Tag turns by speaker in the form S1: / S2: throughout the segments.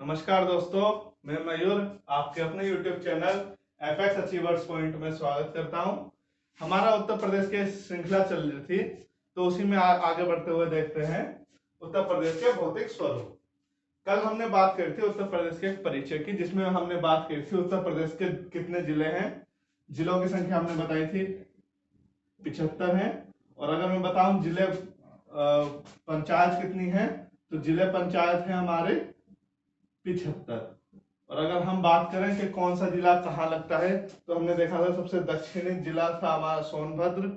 S1: नमस्कार दोस्तों, मैं मयूर आपके अपने YouTube channel FX achievers point में स्वागत करता हूं। हमारा उत्तर प्रदेश के श्रृंखला चल रही थी, तो उसी में आगे बढ़ते हुए देखते हैं उत्तर प्रदेश के भौतिक स्वरूप। कल हमने बात करी थी उत्तर प्रदेश के परिचय की, जिसमें हमने बात की थी उत्तर प्रदेश के कितने जिले हैं। जिलों की संख्या हमने बताई थी 75 है। और अगर मैं बताऊं जिले पंचायत कितनी है, तो जिले पंचायत है हमारे 75। और अगर हम बात करें कि कौन सा जिला कहाँ लगता है, तो हमने देखा था सबसे दक्षिणी जिला था हमारा सोनभद्र,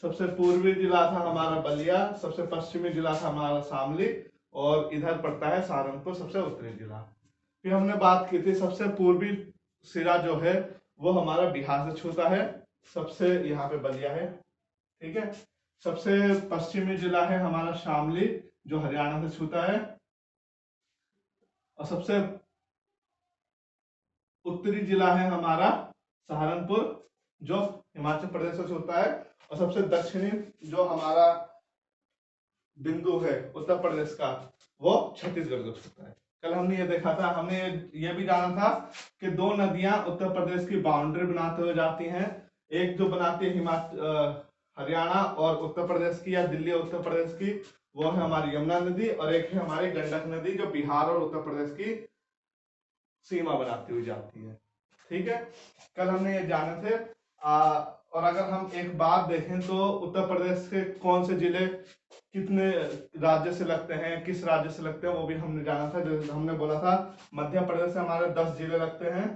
S1: सबसे पूर्वी जिला था हमारा बलिया, सबसे पश्चिमी जिला था हमारा शामली, और इधर पड़ता है सहारनपुर सबसे उत्तरी जिला। फिर हमने बात की थी सबसे पूर्वी सिरा जो है वो हमारा बिहार से छूता है, सबसे यहाँ पे बलिया है, ठीक है। सबसे पश्चिमी जिला है हमारा शामली जो हरियाणा से छूता है, और सबसे उत्तरी जिला है हमारा सहारनपुर जो हिमाचल प्रदेश से होता है, और सबसे दक्षिणी जो हमारा बिंदु है उत्तर प्रदेश का वो छत्तीसगढ़ को छूता है। कल हमने ये देखा था, हमने ये भी जाना था कि दो नदियां उत्तर प्रदेश की बाउंड्री बनाते हुए जाती हैं। एक जो बनाती है हरियाणा और उत्तर प्रदेश की, या दिल्ली और उत्तर प्रदेश की, वो है हमारी यमुना नदी, और एक है हमारी गंडक नदी जो बिहार और उत्तर प्रदेश की सीमा बनाती हुई जाती है, ठीक है। कल हमने ये जाने थे। और अगर हम एक बात देखें तो उत्तर प्रदेश के कौन से जिले कितने राज्य से लगते हैं, किस राज्य से लगते हैं, वो भी हमने जाना था। जैसे हमने बोला था मध्य प्रदेश से हमारे 10 जिले लगते हैं,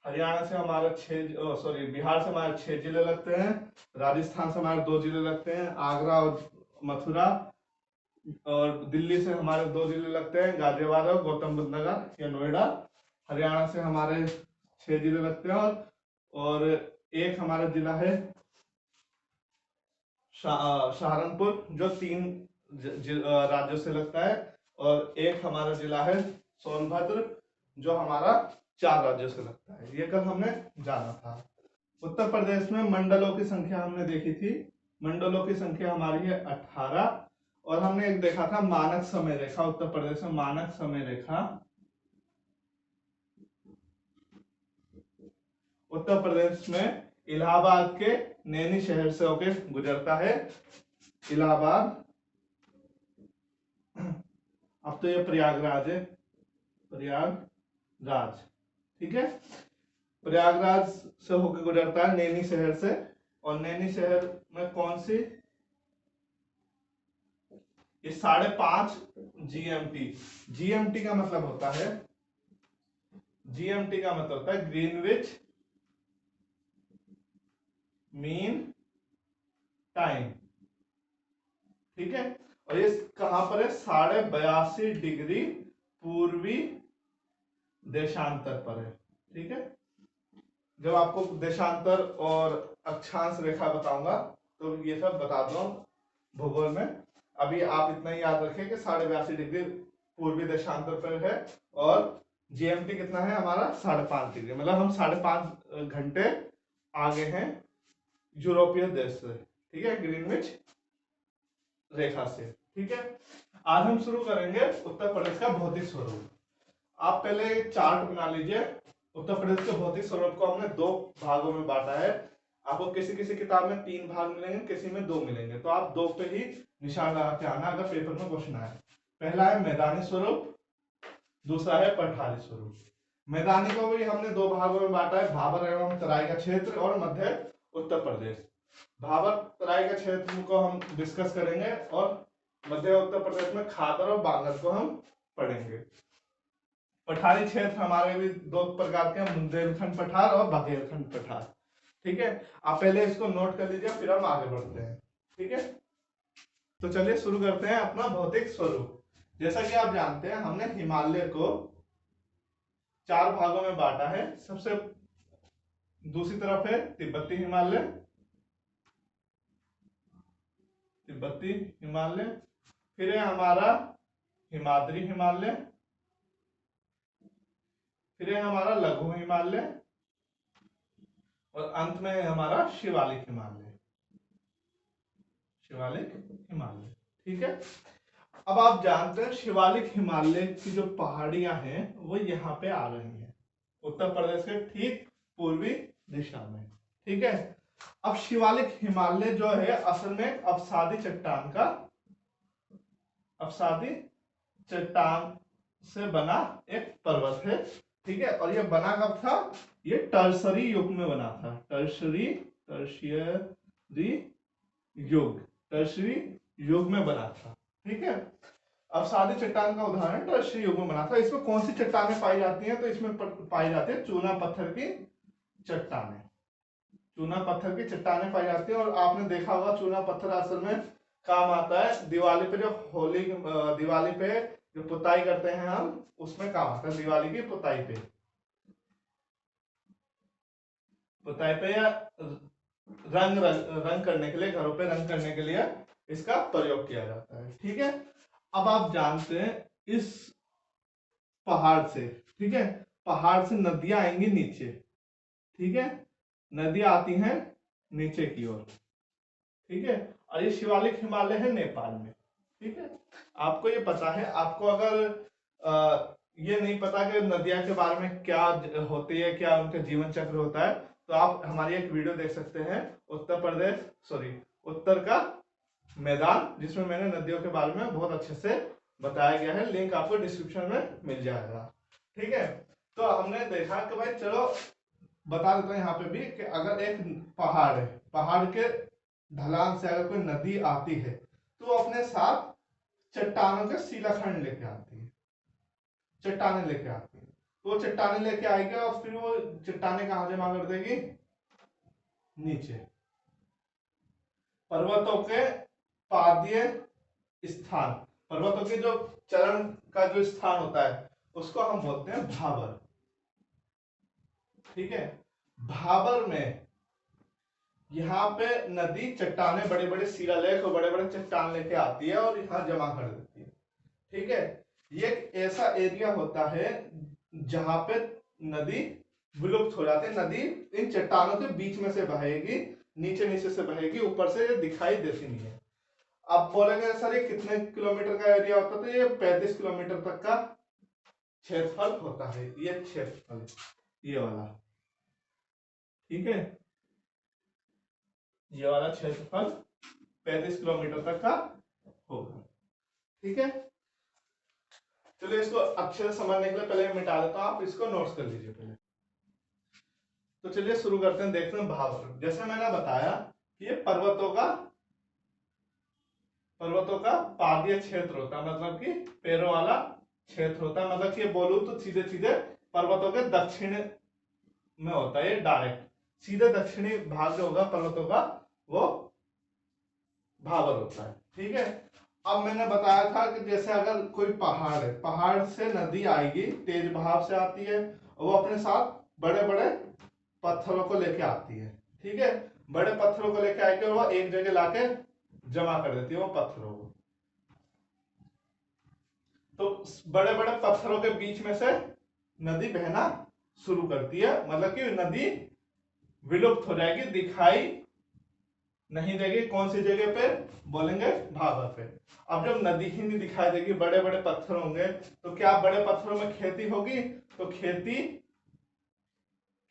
S1: हरियाणा से हमारे बिहार से हमारे 6 जिले लगते हैं, राजस्थान से हमारे 2 जिले लगते हैं, आगरा और मथुरा, और दिल्ली से हमारे 2 जिले लगते हैं, गाजियाबाद और गौतम बुद्ध नगर या नोएडा। हरियाणा से हमारे 6 जिले लगते हैं, और एक हमारा जिला है सहारनपुर जो 3 राज्यों से लगता है, और एक हमारा जिला है सोनभद्र जो हमारा 4 राज्यों से लगता है। ये कल हमने जाना था। उत्तर प्रदेश में मंडलों की संख्या हमने देखी थी, मंडलों की संख्या हमारी है 18। और हमने एक देखा था मानक समय रेखा, उत्तर प्रदेश में मानक समय रेखा उत्तर प्रदेश में इलाहाबाद के नैनी शहर से होकर गुजरता है। इलाहाबाद, अब तो ये प्रयागराज है, प्रयागराज, ठीक है। प्रयागराज से होकर गुजरता है नैनी शहर से, और नैनी शहर में कौन सी, ये 5.5 GMT। जीएमटी का मतलब होता है, जीएमटी का मतलब होता है ग्रीनविच मीन टाइम, ठीक है। और ये कहां पर है, 82.5 डिग्री पूर्वी देशांतर पर है, ठीक है। जब आपको देशांतर और अक्षांश रेखा बताऊंगा तो ये सब बता दो भूगोल में। अभी आप इतना ही याद रखें कि 82.5 डिग्री पूर्वी देशांतर पर है, और जीएमटी कितना है हमारा 5.5 डिग्री, मतलब हम 5.5 घंटे आगे हैं यूरोपीय देश से, ठीक है, ग्रीनविच रेखा से, ठीक है। आज हम शुरू करेंगे उत्तर प्रदेश का भौतिक स्वरूप। आप पहले एक चार्ट बना लीजिए। उत्तर प्रदेश के भौतिक स्वरूप को हमने 2 भागों में बांटा है। आपको किसी किसी किताब में 3 भाग मिलेंगे, किसी में 2 मिलेंगे, तो आप 2 पे ही निशान लगा के आना अगर पेपर में क्वेश्चन आए। पहला है मैदानी स्वरूप, दूसरा है पठारी स्वरूप। मैदानी को भी हमने 2 भागों में बांटा है, भाबर एवं तराई का क्षेत्र और मध्य उत्तर प्रदेश। भाबर तराई का क्षेत्र को हम डिस्कस करेंगे, और मध्य उत्तर प्रदेश में खादर और बांगर को हम पढ़ेंगे। पठारी क्षेत्र हमारे भी 2 प्रकार के, बुंदेलखंड पठार और बघेलखंड पठार, ठीक है। आप पहले इसको नोट कर लीजिए, फिर हम आगे बढ़ते हैं, ठीक है। तो चलिए शुरू करते हैं अपना भौतिक स्वरूप। जैसा कि आप जानते हैं हमने हिमालय को 4 भागों में बांटा है। सबसे दूसरी तरफ है तिब्बती हिमालय, तिब्बती हिमालय, फिर है हमारा हिमाद्री हिमालय, फिर है हमारा लघु हिमालय, और अंत में है हमारा शिवालिक हिमालय, शिवालिक हिमालय, ठीक है। अब आप जानते हैं शिवालिक हिमालय की जो पहाड़ियां हैं वो यहाँ पे आ रही हैं, उत्तर प्रदेश के ठीक पूर्वी दिशा में। ठीक है, अब शिवालिक हिमालय जो है असल में अवसादी चट्टान से बना एक पर्वत है। ठीक है, और ये बना कब था? ये टर्सरी युग में बना था। टर्सरी युग में बना था। ठीक है, अवसादी चट्टान का उदाहरण टर्सरी युग में बना था। इसमें कौन सी चट्टानें पाई जाती हैं? तो इसमें पाई जाती है चूना पत्थर की चट्टानें। चूना पत्थर की चट्टानें पाई जाती है। और आपने देखा होगा चूना पत्थर असल में काम आता है दिवाली पे, जो दिवाली पे जो पुताई करते हैं हम, उसमें काम आता है। दिवाली की पुताई पे या रंग करने के लिए, घरों पे रंग करने के लिए इसका प्रयोग किया जाता है। ठीक है, अब आप जानते हैं इस पहाड़ से, ठीक है, पहाड़ से नदियां आएंगी नीचे। ठीक है, नदियां आती हैं नीचे की ओर। ठीक है, और ये शिवालिक हिमालय है नेपाल में। ठीक है, आपको ये पता है। आपको अगर ये नहीं पता कि नदियां के बारे में क्या होती है, क्या उनका जीवन चक्र होता है, तो आप हमारी एक वीडियो देख सकते हैं, उत्तर का मैदान, जिसमें मैंने नदियों के बारे में बहुत अच्छे से बताया गया है। लिंक आपको डिस्क्रिप्शन में मिल जाएगा। ठीक है, तो हमने देखा कि भाई चलो बता देता हूं यहाँ पे भी कि अगर एक पहाड़ है, पहाड़ के ढलान से अगर कोई नदी आती है तो वो अपने साथ चट्टानों के शिलाखंड लेके आती है, चट्टाने लेके आती है। तो वो चट्टाने लेके आएगी और फिर वो चट्टाने कहां जमा कर देगी? नीचे पर्वतों के पादीय स्थान, पर्वतों के जो चरण का जो स्थान होता है उसको हम बोलते हैं भाबर। ठीक है, भाबर में यहाँ पे नदी चट्टाने, बड़े बड़े शिलालेख और बड़े बड़े चट्टान लेके आती है और यहाँ जमा कर देती है। ठीक है, ये एक ऐसा एरिया होता है जहां पे नदी विलुप्त हो जाती है। नदी इन चट्टानों के बीच में से बहेगी, नीचे से बहेगी, ऊपर से ये दिखाई देती नहीं है। आप बोलेंगे सर ये कितने किलोमीटर का एरिया होता है? तो ये 35 किलोमीटर तक का क्षेत्रफल होता है, ये क्षेत्रफल, ये वाला। ठीक है, ये वाला क्षेत्रफल 35 किलोमीटर तक का होगा। ठीक है, चलिए इसको अच्छे से समझने के लिए पहले मिटा देता हूं, आप इसको नोट्स कर लीजिए पहले। तो चलिए शुरू करते हैं, देखते हैं भाबर। जैसे मैंने बताया कि ये पर्वतों का पादीय क्षेत्र होता है, मतलब कि पैरों वाला क्षेत्र होता है। मतलब कि बोलूं तो सीधे सीधे पर्वतों के दक्षिण में होता है, ये डायरेक्ट सीधे दक्षिणी भाग जो होगा पर्वतों का वो भाबर होता है। ठीक है, अब मैंने बताया था कि जैसे अगर कोई पहाड़ है, पहाड़ से नदी आएगी, तेज बहाव से आती है, और वो अपने साथ बड़े बड़े पत्थरों को लेके आती है। ठीक है, बड़े पत्थरों को लेके आएगी और वो एक जगह लाके जमा कर देती है वो पत्थरों को। तो बड़े बड़े पत्थरों के बीच में से नदी बहना शुरू करती है, मतलब कि नदी विलुप्त हो जाएगी, दिखाई नहीं देगी। कौन सी जगह पे? बोलेंगे भाबर पे। अब जब नदी ही नहीं दिखाई देगी, बड़े बड़े पत्थर होंगे, तो क्या बड़े पत्थरों में खेती होगी? तो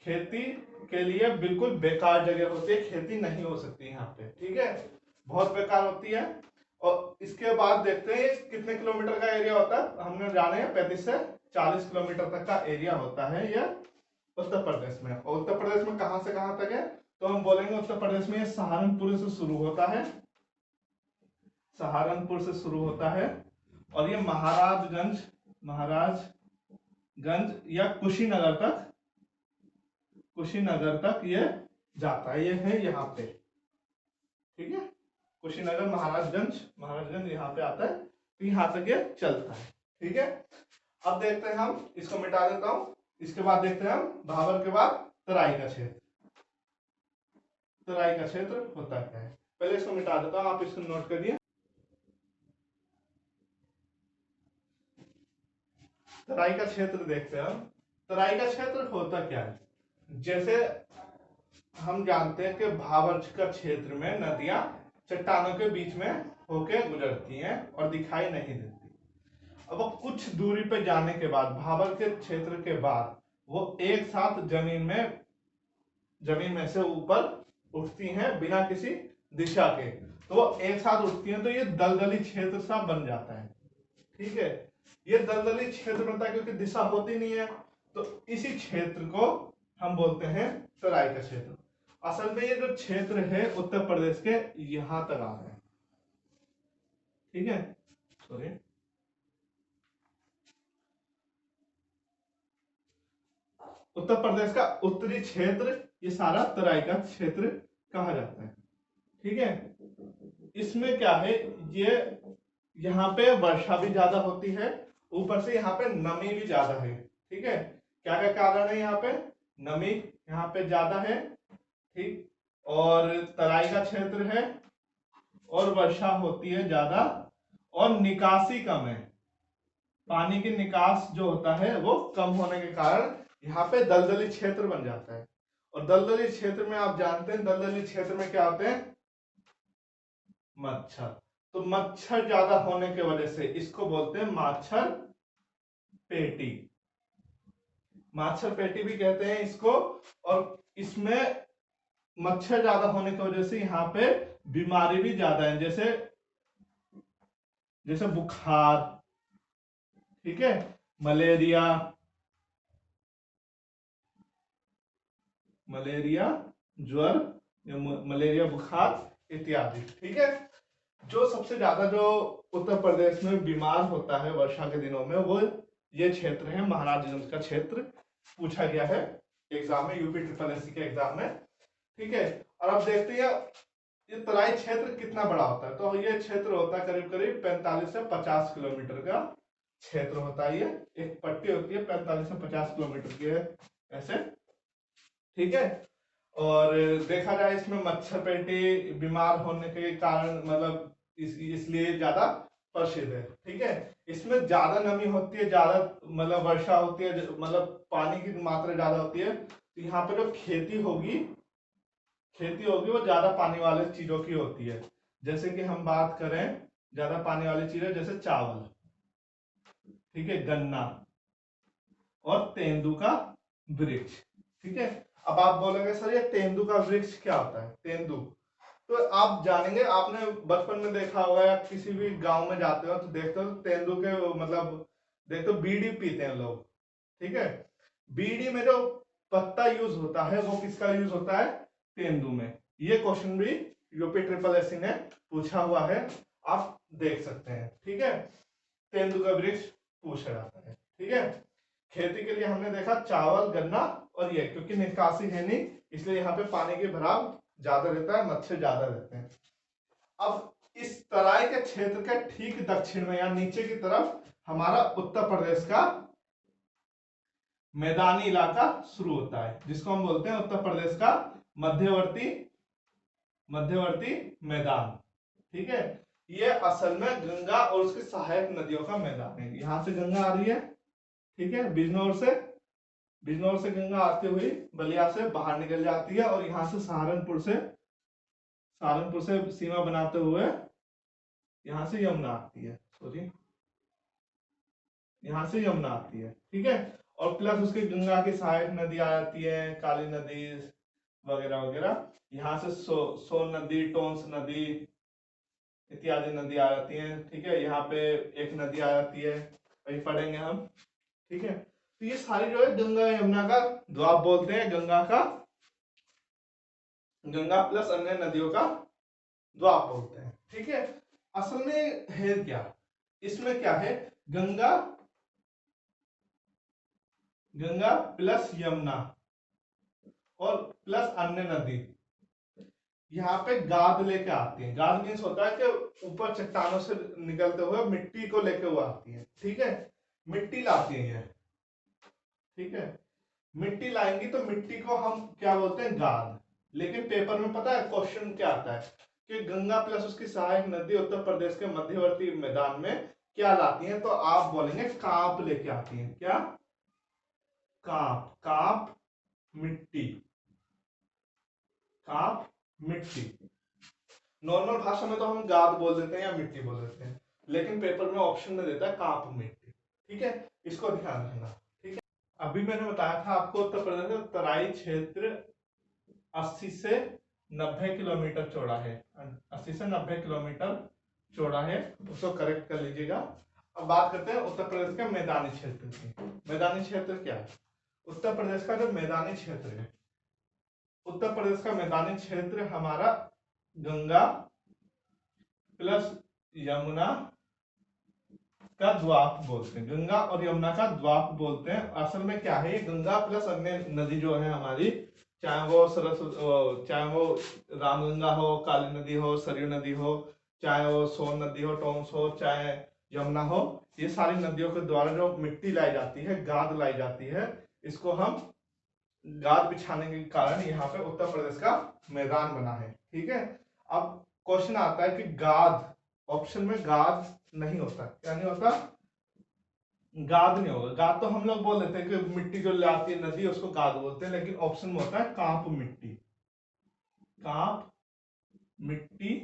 S1: खेती के लिए बिल्कुल बेकार जगह होती है, खेती नहीं हो सकती यहाँ पे। ठीक है, बहुत बेकार होती है। और इसके बाद देखते हैं कितने किलोमीटर का एरिया होता है। हमने जाने 35 से 40 किलोमीटर तक का एरिया होता है यह उत्तर प्रदेश में। और उत्तर प्रदेश में कहां से कहां तक है? तो हम बोलेंगे उत्तर प्रदेश में सहारनपुर से शुरू होता है, सहारनपुर से शुरू होता है, और ये महाराजगंज या कुशीनगर तक ये जाता है। ये है यहाँ पे। ठीक है, कुशीनगर, महाराजगंज यहाँ पे आता है, तो यहाँ तक ये चलता है। ठीक है, अब देखते हैं हम, इसको मिटा देता हूं। इसके बाद देखते हैं हम भाबर के बाद तराई का क्षेत्र। तराई का क्षेत्र होता क्या है? पहले इसको मिटा देता हूं, आप इसको नोट करिए। तराई का क्षेत्र देखते हैं हम। तराई का क्षेत्र होता क्या है? जैसे हम जानते हैं कि भाबर का क्षेत्र में नदियां चट्टानों के बीच में होके गुजरती हैं और दिखाई नहीं देती। अब वो कुछ दूरी पे जाने के बाद, भाबर के क्षेत्र के बाद, वो एक साथ जमीन में से ऊपर उठती हैं बिना किसी दिशा के। तो वो एक साथ उठती हैं तो ये दलदली क्षेत्र सा बन जाता है। ठीक है, ये दलदली क्षेत्र बनता है क्योंकि दिशा होती नहीं है। तो इसी क्षेत्र को हम बोलते हैं तराई का क्षेत्र। असल में ये जो क्षेत्र है उत्तर प्रदेश के यहां तक आ रहा है। ठीक है, सॉरी, उत्तर प्रदेश का उत्तरी क्षेत्र ये सारा तराई का क्षेत्र कहा जाता है। ठीक है, इसमें क्या है, ये यहाँ पे वर्षा भी ज्यादा होती है, ऊपर से यहाँ पे नमी भी ज्यादा है। ठीक है, क्या क्या कारण है यहाँ पे, नमी यहाँ पे ज्यादा है, ठीक, और तराई का क्षेत्र है, और वर्षा होती है ज्यादा, और निकासी कम है। पानी की निकास जो होता है वो कम होने के कारण यहाँ पे दलदली क्षेत्र बन जाता है। और दलदली क्षेत्र में आप जानते हैं, दलदली क्षेत्र में क्या होते हैं, मच्छर। तो मच्छर ज्यादा होने की वजह से इसको बोलते हैं माछर पेटी। माछर पेटी भी कहते हैं इसको। और इसमें मच्छर ज्यादा होने की वजह से यहाँ पे बीमारी भी ज्यादा है, जैसे जैसे बुखार, ठीक है, मलेरिया, ज्वर, मलेरिया बुखार इत्यादि। ठीक है, जो सबसे ज्यादा जो उत्तर प्रदेश में बीमार होता है वर्षा के दिनों में वो ये क्षेत्र है, महाराजगंज का क्षेत्र। पूछा गया है एग्जाम में, यूपी ट्रिपल एससी के एग्जाम में। ठीक है, और अब देखते हैं ये तराई क्षेत्र कितना बड़ा होता है। तो ये क्षेत्र होता है करीब करीब 45 से 50 किलोमीटर का क्षेत्र होता है। ये एक पट्टी होती है 45 से 50 किलोमीटर की है, ऐसे। ठीक है, और देखा जाए इसमें मच्छर पेटी बीमार होने के कारण मतलब इसलिए ज्यादा प्रसिद्ध है। ठीक है, इसमें ज्यादा नमी होती है, ज्यादा मतलब वर्षा होती है, मतलब पानी की मात्रा ज्यादा होती है। तो यहाँ पे जो खेती होगी वो ज्यादा पानी वाले चीजों की होती है। जैसे कि हम बात करें ज्यादा पानी वाली चीजें, जैसे चावल, ठीक है, गन्ना और तेंदू का वृक्ष। ठीक है, अब आप बोलेंगे सर ये तेंदू का वृक्ष क्या होता है, तेंदू। तो आप जानेंगे, आपने बचपन में देखा होगा या किसी भी गांव में जाते हो तो देखते हो तेंदू के मतलब देखते हो बीड़ी पीते हैं लोग। ठीक है, बीड़ी में जो पत्ता यूज होता है वो किसका यूज होता है, तेंदू में। ये क्वेश्चन भी यूपी ट्रिपल एससी ने पूछा हुआ है, आप देख सकते हैं। ठीक है, तेंदू का वृक्ष पूछा जाता है। ठीक है, खेती के लिए हमने देखा चावल, गन्ना और ये, क्योंकि निकासी है नहीं इसलिए यहाँ पे पानी के भराव ज्यादा रहता है, मच्छर ज्यादा रहते हैं। अब इस तराई के क्षेत्र के ठीक दक्षिण में या नीचे की तरफ हमारा उत्तर प्रदेश का मैदानी इलाका शुरू होता है, जिसको हम बोलते हैं उत्तर प्रदेश का मध्यवर्ती मैदान। ठीक है, ये असल में गंगा और उसकी सहायक नदियों का मैदान है। यहां से गंगा आ रही है, ठीक है, बिजनौर से गंगा आती हुई बलिया से बाहर निकल जाती है, और यहां से सहारनपुर से सीमा बनाते हुए यहां से यमुना आती है, सॉरी, यहां से यमुना आती है। ठीक है, और प्लस उसके गंगा की सहायक नदी आ जाती है, काली नदी वगैरह वगैरह। यहाँ से सोन नदी, टोंस नदी इत्यादि नदी आ जाती हैं। ठीक है, यहाँ पे एक नदी आ जाती है, वही पढ़ेंगे हम। ठीक है, तो ये सारी जो है गंगा यमुना का द्वाब बोलते हैं, गंगा प्लस अन्य नदियों का द्वाब बोलते हैं। ठीक है, असल में है क्या, इसमें क्या है, गंगा प्लस यमुना और प्लस अन्य नदी यहाँ पे गाद लेके आती है। गाद मीन्स होता है कि ऊपर चट्टानों से निकलते हुए मिट्टी को लेके वो आती है। ठीक है, मिट्टी लाती है ये। ठीक है, मिट्टी लाएंगी तो मिट्टी को हम क्या बोलते हैं, गाद। लेकिन पेपर में पता है क्वेश्चन क्या आता है कि गंगा प्लस उसकी सहायक नदी उत्तर प्रदेश के मध्यवर्ती मैदान में क्या लाती हैं, तो आप बोलेंगे कांप लेके आती हैं। क्या, कांप मिट्टी, कांप मिट्टी। नॉर्मल भाषा में तो हम गाद बोल देते हैं या मिट्टी बोल देते हैं, लेकिन पेपर में ऑप्शन में देता है कांप मिट्टी। ठीक है, इसको ध्यान रखना। ठीक है, अभी मैंने बताया था आपको उत्तर प्रदेश का तराई क्षेत्र 80 से 90 किलोमीटर चौड़ा है, 80 से 90 किलोमीटर चौड़ा है, उसको करेक्ट कर लीजिएगा। अब बात करते हैं उत्तर प्रदेश के मैदानी क्षेत्र की। मैदानी क्षेत्र क्या है? उत्तर प्रदेश का जो मैदानी क्षेत्र है, उत्तर प्रदेश का मैदानी क्षेत्र हमारा गंगा प्लस यमुना का द्वाप बोलते हैं, गंगा और यमुना का द्वाप बोलते हैं। असल में क्या है, ये गंगा प्लस अन्य नदी जो है हमारी, चाहे वो चाहे वो रामगंगा हो, काली नदी हो, सरयू नदी हो, चाहे वो सोन नदी हो, टोंस हो, चाहे यमुना हो, ये सारी नदियों के द्वारा जो मिट्टी लाई जाती है, गाद लाई जाती है, इसको हम गाद बिछाने के कारण यहाँ पे उत्तर प्रदेश का मैदान बना है। ठीक है, अब क्वेश्चन आता है कि गाद, ऑप्शन में गाद नहीं होता, क्या नहीं होता? गाद नहीं होगा। गाद तो हम लोग बोल देते हैं कि मिट्टी जो लाती है नदी, उसको गाद बोलते हैं, लेकिन ऑप्शन में होता है कांप मिट्टी। कांप मिट्टी,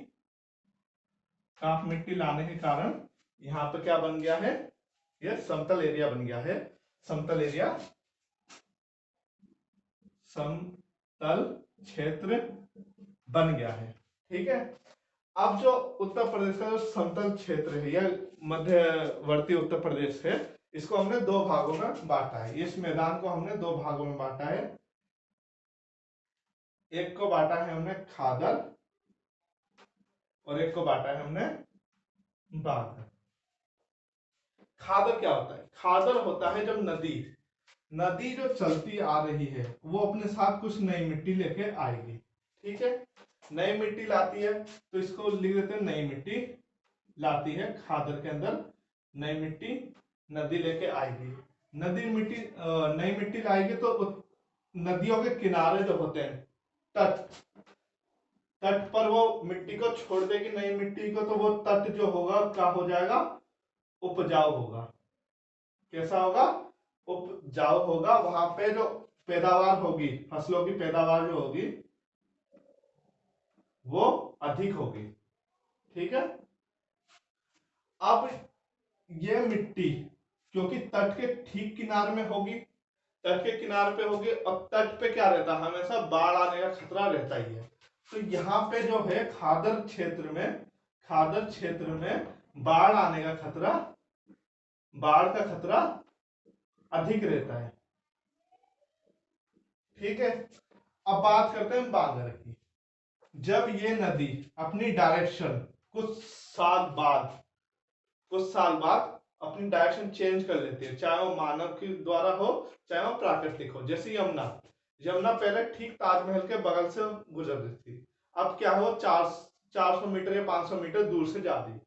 S1: कांप मिट्टी लाने के कारण यहाँ पे क्या बन गया है, ये समतल एरिया बन गया है। समतल एरिया, समतल क्षेत्र बन गया है। ठीक है, अब जो उत्तर प्रदेश का जो समतल क्षेत्र है या मध्यवर्ती उत्तर प्रदेश है, इसको हमने दो भागों में बांटा है। इस मैदान को हमने दो भागों में बांटा है। एक को बांटा है हमने खादर और एक को बांटा है हमने बागर। खादर क्या होता है? खादर होता है जब नदी जो चलती आ रही है, वो अपने साथ कुछ नई मिट्टी लेके आएगी। ठीक है, नई मिट्टी लाती है, तो इसको लिख देते हैं नई मिट्टी लाती है। खादर के अंदर नई मिट्टी नदी लेके आएगी। नई मिट्टी लाएगी तो नदियों के किनारे जो होते हैं, तट पर वो मिट्टी को छोड़ देगी, नई मिट्टी को, तो वो तट जो होगा क्या हो जाएगा? उपजाऊ होगा। कैसा होगा? उपजाऊ होगा। वहां पे जो पैदावार होगी, फसलों की पैदावार जो होगी वो अधिक होगी। ठीक है, अब ये मिट्टी क्योंकि तट के ठीक किनारे में होगी, तट के किनारे पे होगी, और तट पे क्या रहता है? हमेशा बाढ़ आने का खतरा रहता ही है। तो यहाँ पे जो है खादर क्षेत्र में बाढ़ आने का खतरा, बाढ़ का खतरा अधिक रहता है। ठीक है, अब बात करते हैं बागर की। जब ये नदी अपनी डायरेक्शन कुछ साल बाद अपनी डायरेक्शन चेंज कर लेती है, चाहे वो मानव के द्वारा हो, चाहे वो प्राकृतिक हो। जैसे यमुना पहले ठीक ताजमहल के बगल से गुजर रही थी, अब क्या हो, 400 मीटर या 500 मीटर दूर से जा रही।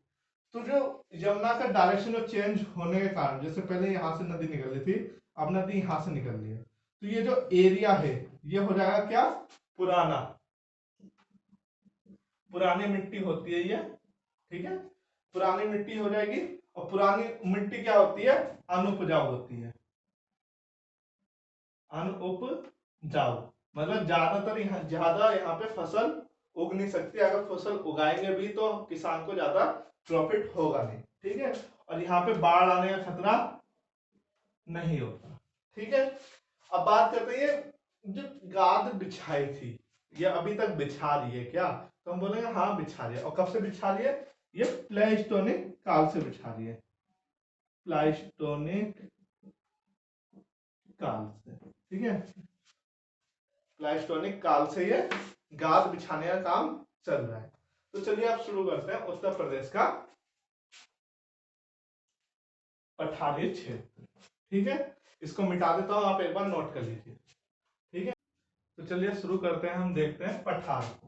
S1: तो जो यमुना का डायरेक्शन जो चेंज होने के कारण, जैसे पहले यहाँ से नदी निकल रही थी, अब नदी यहाँ से निकल रही है, तो ये जो एरिया है ये हो जाएगा क्या? पुरानी मिट्टी होती है ये। ठीक है, पुरानी मिट्टी हो जाएगी, और पुरानी मिट्टी क्या होती है? अनुपजाऊ होती है। अनुपजाऊ मतलब ज्यादा यहाँ पे फसल उग नहीं सकती। अगर फसल उगाएंगे भी तो किसान को ज्यादा प्रॉफिट होगा नहीं। ठीक है, और यहाँ पे बाढ़ आने का खतरा नहीं होता। ठीक है, अब बात करते हैं जो गाद बिछाई थी, ये अभी तक बिछा रही है क्या? तो हम बोलेंगे हाँ बिछा रही है। और कब से बिछा रही है? ये प्लेस्टोनिक काल से बिछा रही है, प्लेस्टोनिक काल से। ठीक है, प्लेस्टोनिक काल से ये गाद बिछाने का काम चल रहा है। तो चलिए अब शुरू करते हैं उत्तर प्रदेश का पठारी क्षेत्र। ठीक है, इसको मिटा देता हूं, आप एक बार नोट कर लीजिए। ठीक है, तो चलिए शुरू करते हैं। हम देखते हैं पठार को।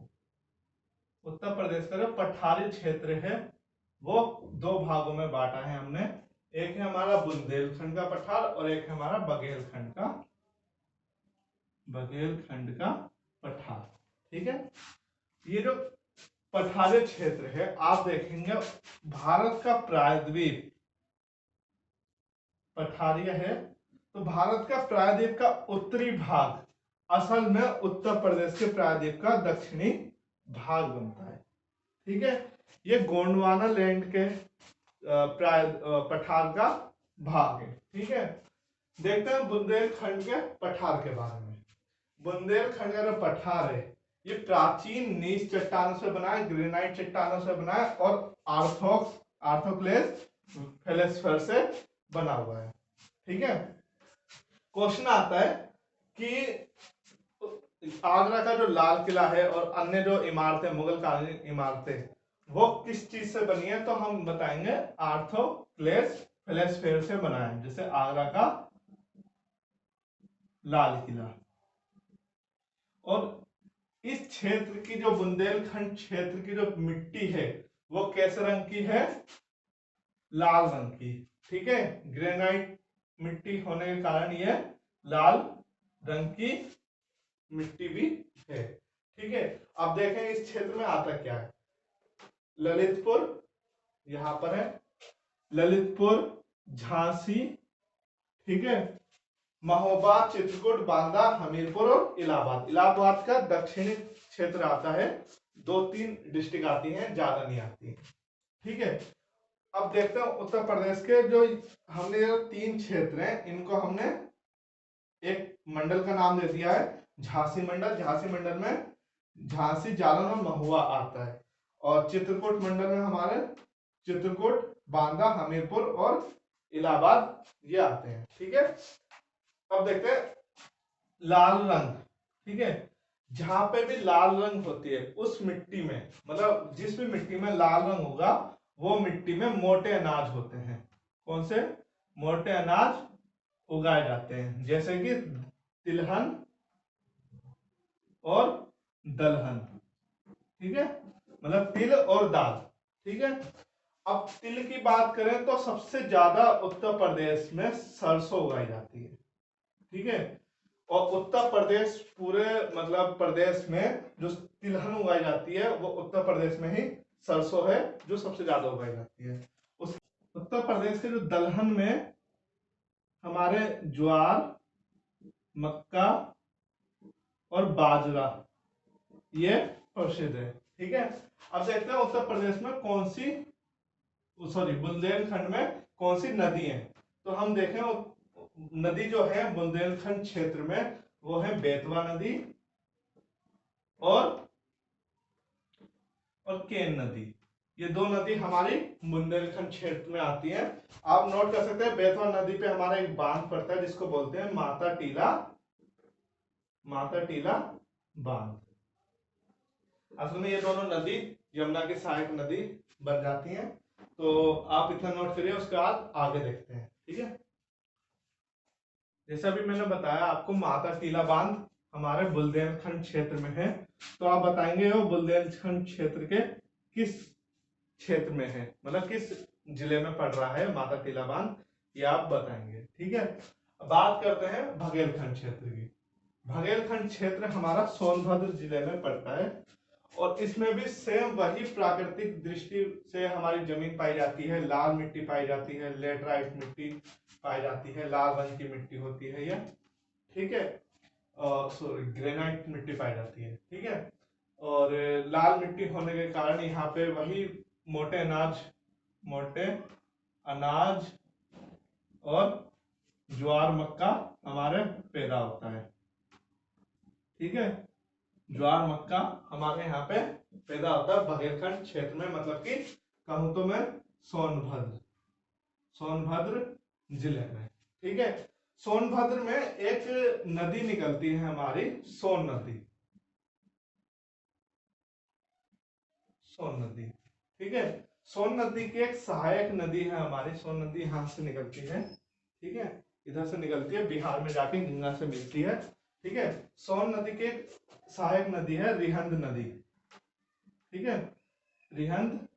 S1: उत्तर प्रदेश का जो पठारी क्षेत्र है वो दो भागों में बांटा है हमने। एक है हमारा बुंदेलखंड का पठार और एक है हमारा बघेलखंड का पठार। ठीक है, ये जो पठारी क्षेत्र है, आप देखेंगे भारत का प्रायद्वीप पठारिया है, तो भारत का प्रायद्वीप का उत्तरी भाग असल में उत्तर प्रदेश के प्रायद्वीप का दक्षिणी भाग बनता है। ठीक है, ये गोंडवाना लैंड के पठार का भाग है। ठीक है, देखते हैं बुंदेलखंड के पठार के बारे में। बुंदेलखंड का जो पठार है ये प्राचीन नीच चट्टानों से बना है, ग्रेनाइट चट्टानों से बना है और आर्थोक्लेस फेलेस्फर से बना हुआ है। ठीक है, क्वेश्चन आता है कि आगरा का जो लाल किला है और अन्य जो इमारतें, मुगल कालीन इमारतें, वो किस चीज से बनी है, तो हम बताएंगे आर्थोक्लेस फेलेस्फेयर से बना है। जैसे आगरा का लाल किला। और इस क्षेत्र की जो बुंदेलखंड क्षेत्र की जो मिट्टी है वो कैसे रंग की है, लाल रंग की। ठीक है, ग्रेनाइट मिट्टी होने के कारण ये लाल रंग की मिट्टी भी है। ठीक है, अब देखें इस क्षेत्र में आता क्या है। ललितपुर यहां पर है, ललितपुर, झांसी, ठीक है, महोबा, चित्रकूट, बांदा, हमीरपुर और इलाहाबाद। इलाहाबाद का दक्षिणी क्षेत्र आता है, 2-3 डिस्ट्रिक्ट आती हैं, ज्यादा नहीं आती। ठीक है, अब देखते हैं उत्तर प्रदेश के जो हमने जो 3 क्षेत्र हैं इनको हमने एक मंडल का नाम दे दिया है, झांसी मंडल। झांसी मंडल में झांसी, जालन और महुआ आता है। और चित्रकूट मंडल में हमारे चित्रकूट, बांदा, हमीरपुर और इलाहाबाद ये आते हैं। ठीक है, अब देखते हैं लाल रंग। ठीक है, जहां पे भी लाल रंग होती है उस मिट्टी में, मतलब जिस भी मिट्टी में लाल रंग होगा वो मिट्टी में मोटे अनाज होते हैं। कौन से मोटे अनाज उगाए जाते हैं, जैसे कि तिलहन और दलहन। ठीक है, मतलब तिल और दाल। ठीक है, अब तिल की बात करें तो सबसे ज्यादा उत्तर प्रदेश में सरसों उगाई जाती है। ठीक है, और उत्तर प्रदेश पूरे मतलब प्रदेश में जो तिलहन उगाई जाती है वो उत्तर प्रदेश में ही सरसों है जो सबसे ज्यादा उगाई जाती है। उस उत्तर प्रदेश के जो दलहन में हमारे ज्वार, मक्का और बाजरा ये प्रसिद्ध है। ठीक है, अब देखते हैं उत्तर प्रदेश में कौन सी, सॉरी बुंदेलखंड में कौन सी नदी है। तो हम देखें नदी जो है बुंदेलखंड क्षेत्र में वो है बेतवा नदी और केन नदी। ये 2 नदी हमारी बुंदेलखंड क्षेत्र में आती है। आप नोट कर सकते हैं बेतवा नदी पे हमारा एक बांध पड़ता है जिसको बोलते हैं माता टीला बांध। असल में ये दोनों नदी यमुना की सहायक नदी बन जाती हैं। तो आप इतना नोट करिए, उसके बाद आगे देखते हैं। ठीक है, जैसा भी मैंने बताया आपको माता टीला बांध हमारे बुंदेलखंड क्षेत्र में है। तो आप बताएंगे वो बुंदेलखंड क्षेत्र के किस क्षेत्र में है, मतलब किस जिले में पड़ रहा है माता टीला बांध, ये आप बताएंगे। ठीक है, बात करते हैं बघेलखंड क्षेत्र की। बघेलखंड क्षेत्र हमारा सोनभद्र जिले में पड़ता है और इसमें भी सेम वही प्राकृतिक दृष्टि से हमारी जमीन पाई जाती है। लाल मिट्टी पाई जाती है, लेटराइट मिट्टी पाई जाती है, लाल रंग की मिट्टी होती है यह। ठीक है, सॉरी ग्रेनाइट मिट्टी पाई जाती है। ठीक है, और लाल मिट्टी होने के कारण यहाँ पे वही मोटे अनाज और ज्वार, मक्का हमारे पैदा होता है। ठीक है, ज्वार, मक्का हमारे यहाँ पे पैदा होता है बघेलखंड क्षेत्र में, मतलब कि कहूं तो मैं सोनभद्र जिले में। ठीक है, सोनभद्र में एक नदी निकलती है हमारी, सोन नदी। ठीक है, सोन नदी की एक सहायक नदी है हमारी। सोन नदी यहां से निकलती है। ठीक है, इधर से निकलती है, बिहार में जाके गंगा से मिलती है। ठीक है, सोन नदी की एक सहायक नदी है रिहंद नदी। ठीक है, रिहंद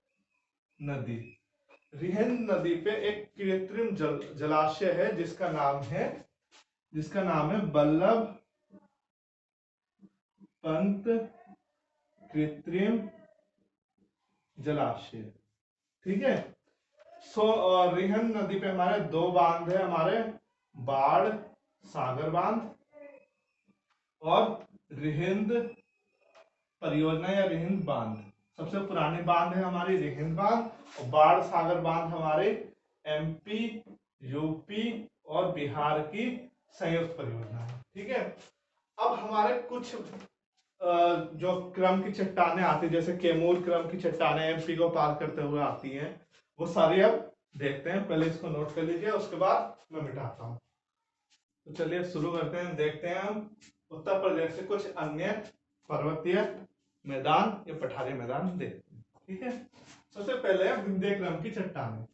S1: नदी। रिहंद नदी पे एक कृत्रिम जलाशय है जिसका नाम है बल्लभ पंत कृत्रिम जलाशय। ठीक है, रिहंद नदी पे हमारे 2 बांध है, हमारे बाढ़ सागर बांध और रिहिंद परियोजना या रिहिंद बांध। सबसे पुरानी बांध है हमारी रिहिंद बांध, और बाढ़ सागर बांध हमारे एमपी, यूपी और बिहार की संयुक्त परियोजना है। ठीक है, अब हमारे कुछ जो क्रम की चट्टानें आती है, जैसे कैमूर क्रम की चट्टानें एमपी को पार करते हुए आती हैं, वो सारी अब देखते हैं। पहले इसको नोट कर लीजिए, उसके बाद मैं मिटाता हूँ। तो चलिए शुरू करते हैं। देखते हैं हम उत्तर प्रदेश से कुछ अन्य पर्वतीय मैदान या पठारी मैदान देखते हैं। ठीक है, सबसे पहले विंध्य क्रम की चट्टानें।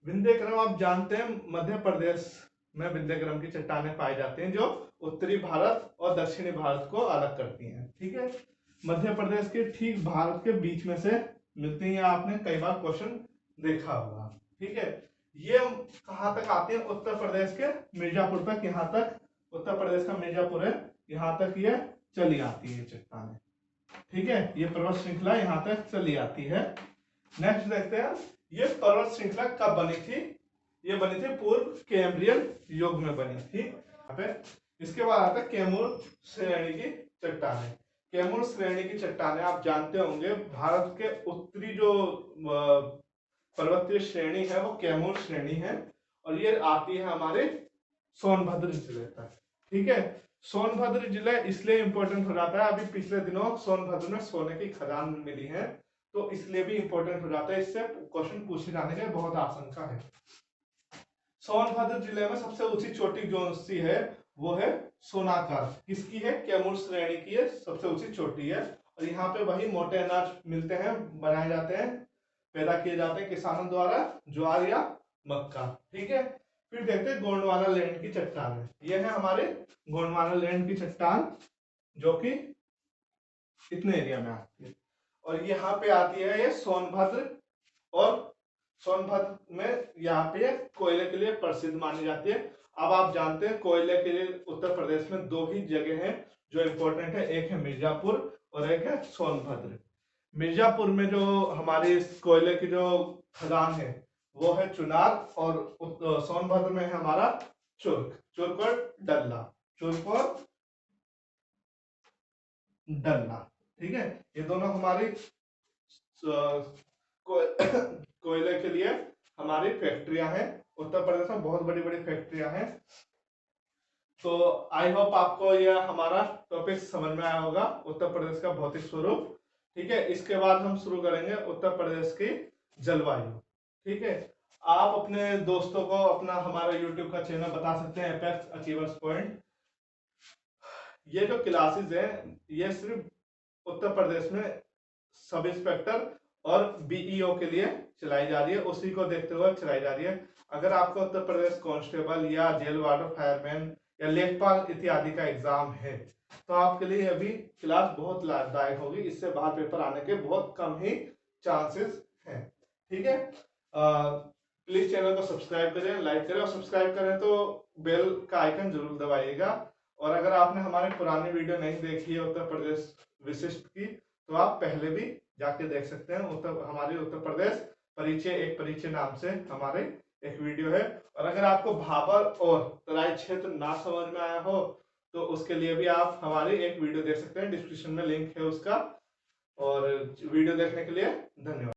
S1: विंध्य क्रम आप जानते हैं मध्य प्रदेश में विंध्य क्रम की चट्टानें पाई जाती हैं, जो उत्तरी भारत और दक्षिणी भारत को अलग करती हैं। ठीक है, मध्य प्रदेश के ठीक भारत के बीच में से मिलती हैं, आपने कई बार क्वेश्चन देखा होगा। ठीक है, ये कहां तक आती है? उत्तर प्रदेश के मिर्जापुर तक, यहाँ तक उत्तर प्रदेश का मिर्जापुर है, यहाँ तक ये चली आती है चट्टानें। ठीक है, ये पर्वत श्रृंखला यहाँ तक चली आती है। नेक्स्ट देखते हैं, ये पर्वत श्रृंखला कब बनी थी? ये बनी थी पूर्व कैम्ब्रियन युग में बनी थी। इसके बाद आता है कैमूर श्रेणी की चट्टानें। कैमूर श्रेणी की चट्टानें आप जानते होंगे, भारत के उत्तरी जो पर्वतीय श्रेणी है वो कैमूर श्रेणी है, और ये आती है हमारे सोनभद्र जिले तक। ठीक है, सोनभद्र जिला इसलिए इंपॉर्टेंट हो जाता है, अभी पिछले दिनों सोनभद्र में सोने की खदान मिली है, तो इसलिए भी इंपॉर्टेंट हो जाता है, इससे क्वेश्चन पूछे जाने की बहुत आशंका है। सोनभद्र जिले में सबसे ऊंची चोटी जो सी है वो है सोनाकर। किसकी है? कैमूर श्रेणी की है, सबसे ऊंची चोटी है, और यहाँ पे वही मोटे अनाज मिलते हैं, बनाए जाते हैं, पैदा किए जाते हैं किसानों द्वारा, ज्वार या मक्का। ठीक है, फिर देखते हैं गोंडवाना लैंड की चट्टान है। यह है हमारे गोंडवाना लैंड की चट्टान, जो कि इतने एरिया में आती है, और यहाँ पे आती है ये सोनभद्र, और सोनभद्र में यहाँ पे कोयले के लिए प्रसिद्ध मानी जाती है। अब आप जानते हैं कोयले के लिए उत्तर प्रदेश में दो ही जगह हैं जो इंपॉर्टेंट है, एक है मिर्जापुर और एक है सोनभद्र। मिर्जापुर में जो हमारी कोयले की जो खदान है वो है चुनार, और सोनभद्र में है हमारा चुर्क और डल्ला, चुर्क और डल्ला। ठीक है, ये दोनों हमारी कोयले के लिए हमारी फैक्ट्रियां हैं। उत्तर प्रदेश में बहुत बड़ी बड़ी फैक्ट्रियां हैं। तो आई होप आपको यह हमारा टॉपिक समझ में आया होगा, उत्तर प्रदेश का भौतिक स्वरूप। ठीक है, इसके बाद हम शुरू करेंगे उत्तर प्रदेश की जलवायु। ठीक है, आप अपने दोस्तों को अपना हमारा यूट्यूब का चैनल बता सकते हैं, एपेक्स अचीवर्स पॉइंट। ये जो क्लासेस है ये सिर्फ उत्तर प्रदेश में सब इंस्पेक्टर और बीईओ के लिए चलाई जा रही है, उसी को देखते हुए चलाई जा रही है। अगर आपको उत्तर प्रदेश कांस्टेबल या जेल वार्डर, फायरमैन या लेखपाल इत्यादि का एग्जाम है तो आपके लिए अभी क्लास बहुत लाभदायक होगी, इससे बाहर पेपर आने के बहुत कम ही चांसेस हैं। ठीक है, प्लीज चैनल को सब्सक्राइब करें, लाइक करें, और सब्सक्राइब करें तो बेल का आइकन जरूर दबाइएगा। और अगर आपने हमारी पुरानी वीडियो नहीं देखी है उत्तर प्रदेश विशिष्ट की, तो आप पहले भी जाके देख सकते हैं। हमारी उत्तर प्रदेश परिचय, एक परिचय नाम से हमारे एक वीडियो है। और अगर आपको भाबर और तराई क्षेत्र ना समझ में आया हो तो उसके लिए भी आप हमारी एक वीडियो देख सकते हैं, डिस्क्रिप्शन में लिंक है उसका। और वीडियो देखने के लिए धन्यवाद।